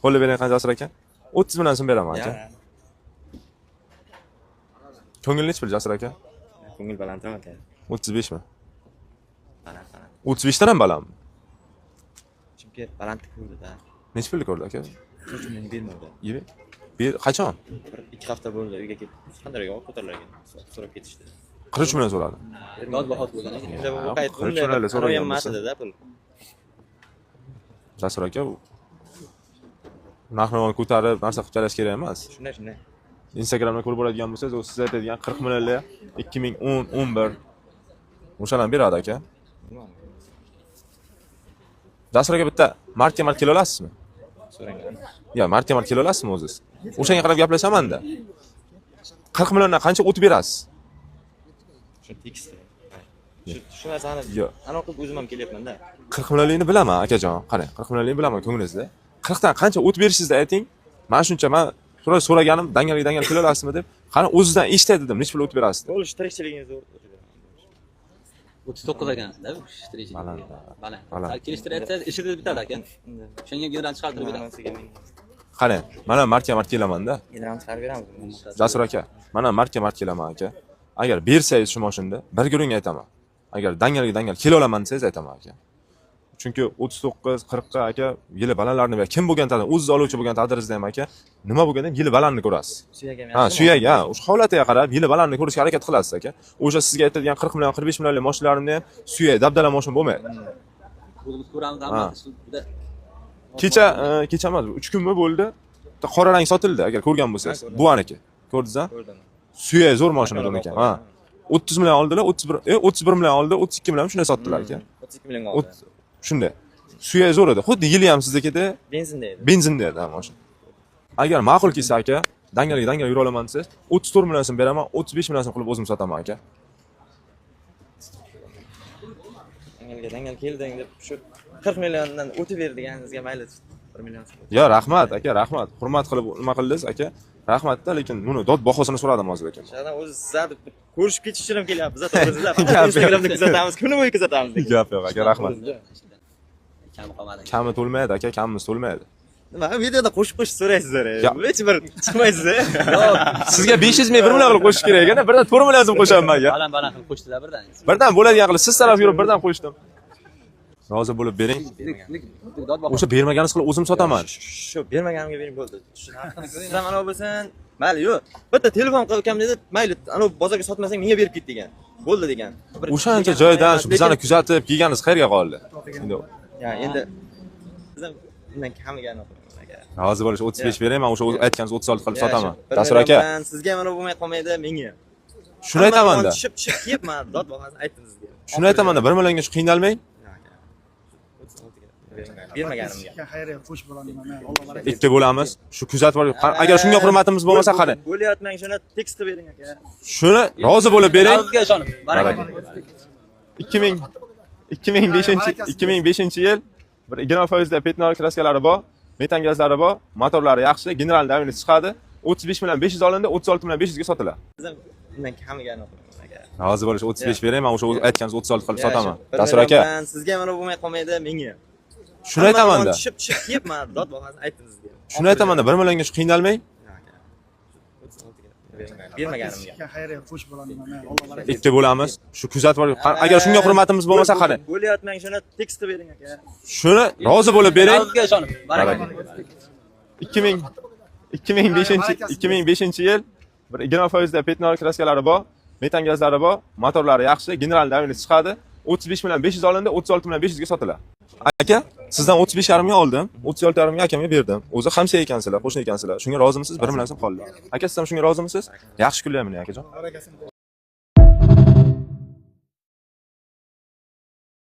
Qo'lga bering qancha Jasur aka? 30 million so'm beraman aka. Ko'ngil nech pul Jasur aka? Ko'ngil balandroq aka. 35 mi? Baland. 35 dan ham balandmi? Chunki balandlik ko'rdi-da. Nech pullik ko'rdi aka? 3 million bermadi. Yeb. Qachon? 2 hafta bo'ldi uyga ketib. Qandarga olib ko'tarilgan. So'rab ketishdi. 43 million so'radi. Gaz bahos bo'lgan ekan. Endi bu qayt 43 million so'ragan emas edi-da pul. Jasur aka, narx-navoni ko'tarib, narsa qilib jalash kerak emas. Shunday. Instagramda ko'rib bo'ladigan bo'lsangiz, siz aytadigan 40 millionlar 2010, 11 o'shalarni beradi aka. Jasur aka bitta marka kela olasizmi? So'rang. Ya, marka kela olasizmi o'zingiz? O'shanga qarab gaplashaman-da. 40 milliondan qancha o'tib berasiz? Shu tekst. Shu narsani aniq qilib o'zim ham kelyapman-da. 40 millionlikni bilaman akajon. Qarang, 40 millionlikni bilaman ko'nglingizda. 40 dan qancha o'tib berishingizni ayting. Men shuncha men so'raganim, dangal kela olasizmi deb. Qani o'zingizdan eshitay dedim, nech pul o'tib berasiz? Bo'lish tirikchiligingizni 39 ekansizda bu tirikchilik. Baland. Kelishtirib aytsangiz ishingizda bitadi aka. Shunga gidran chiqartirib beramiz. Qarang, mana marka kelaman-da. Gidran chiqarib beramiz. Jasur aka, mana marka kelaman aka. Agar bersangiz shu mashinada bir guring aytaman. Agar dangal kela olaman desangiz aytaman aka. Chunki 39, 40 ga aka yili balandlarni va kim bo'lgan taqdirda o'zingiz oluvchi bo'lgan taqdiringizda ham aka, nima bo'lganda ham yili balandni ko'rasiz. Suyak, o'sha holatiga qarab yili balandni ko'rishga harakat qilasiz aka. O'sha sizga aytadigan 40 million, 45 millionlik mashinalarni ham suyak, dabdala mashina bo'lmaydi. O'zimiz ko'ramiz hamma. Kecha emas, 3 kunmi bo'ldi. Qora rang sotildi agar ko'rgan bo'lsangiz. Bu aniki. Ko'rdingizmi? Ko'rdim. Suyak zo'r mashina bu ekan. 30 million oldilar, 31 million oldi, 32 million shunday sotdilar aka. 32 million oldi. Shunday. Suyak zo'r edi. Xuddi yili ham siznikida benzinda edi mashina. Agar ma'qul kelsa aka, dangal yura olaman desangiz, 34 million so'm beraman, 35 million so'm qilib o'zim sotaman aka. Dangal kelding deb shu 40 milliondan o'tib berganingizga mayli 1 million so'm. Yo, rahmat aka, rahmat. Hurmat qilib nima qildingiz aka? Rahmat-da, lekin buni dod bahosini so'radim hozir aka. Shadan o'zi sizlarni ko'rishib ketish uchun ham kelyapmiz, to'g'risida. Instagramda kuzatamiz, kuni bo'yi kuzatamiz. Gap yo'q aka, rahmat. Kami qolmadi. Kami to'lmaydi aka, kamimiz to'lmaydi. Nima, videoda qo'shib so'raysizlar. Hech bir chiqmaysiz. Yo'q, sizga 500 ming 1 million qilib qo'shish kerak ekan, birdan 4 million so'm qo'shaman aka. Baland qilib qo'shdilar birdan. Birdan bo'ladigan qilib siz taraf yurib birdan qo'shdim. Rozi bo'lib bering. O'sha bermaganingiz qilib o'zim sotaman. Shu bermaganimga bering bo'ldi. Sizlar mana bo'lsin, mayli yo'q. Bitta telefon qilgan dedi, mayli, ana bozorga sotmasang menga berib ket degan. Bo'ldi degan. O'shancha joydan shu bizani kuzatib kelganingiz qayerga qoldi? Endi bizdan bundan kamiga aka. Rozi bo'lish 35 berayman, o'sha aytganingiz 36 qilib sotaman. Jasur aka. Sizga mana bo'lmay qolmaydi, menga. Shuni aytaman-da. Tushib kelyapman, dod bahosini aytdim sizga. Shuni aytaman-da, 1 millionga shu qiynalmang. Bermaganimga. Xayriya qo'sh bo'ladi mana. Alloh baraka. Ikki bo'lamiz. Shu kuzatib agar shunga hurmatimiz bo'lmasa qarang. Bo'lyapman, shuni tekstni bering aka. Shuni rozi bo'lib bering. Sizga ishonib, baraka. 2005-yil bir 20% da petnol kraskalari bor, metan gazlari bor, motorlari yaxshi, general davleniyasi chiqadi. 35 million 500 olindi, 36 million 500 ga sotiladi. Bizdan bundan kamiga aka. Rozi bo'lish 35 berayman, o'sha aytganingiz 36 qilib sotaman. Jasur aka. Sizga mana bo'lmay qolmaydi, menga. Shuni aytaman-da. Tushib kelyapman, dod bahosini aytdim sizga. Shuni aytaman-da, 1 millionga shu qiynalmang. Bermaganimga. Xayriya qo'sh bo'ladi mana. Alloh baraka. Ikki bo'lamiz. Shu kuzatib agar shunga hurmatimiz bo'lmasa qarang. Bo'lyapman, shuni tekstni bering aka. Shuni rozi bo'lib bering. Sizga ishonib, baraka. 2005-yil bir 20% da petnol kraskalari bor, metan gazlari bor, motorlari yaxshi, general davleniyasi chiqadi. 35 million 500 olindi, 36 million 500 ga sotiladi. Aka, sizdan 35,5 ming oldim, 36,5 ming akamga berdim. O'zi hamsa ekansizlar, qo'shni ekansizlar. Shunga rozimisiz? 1 million so'm qoldi. Aka, siz ham shunga rozimisiz? Yaxshi kunlar meni akajon.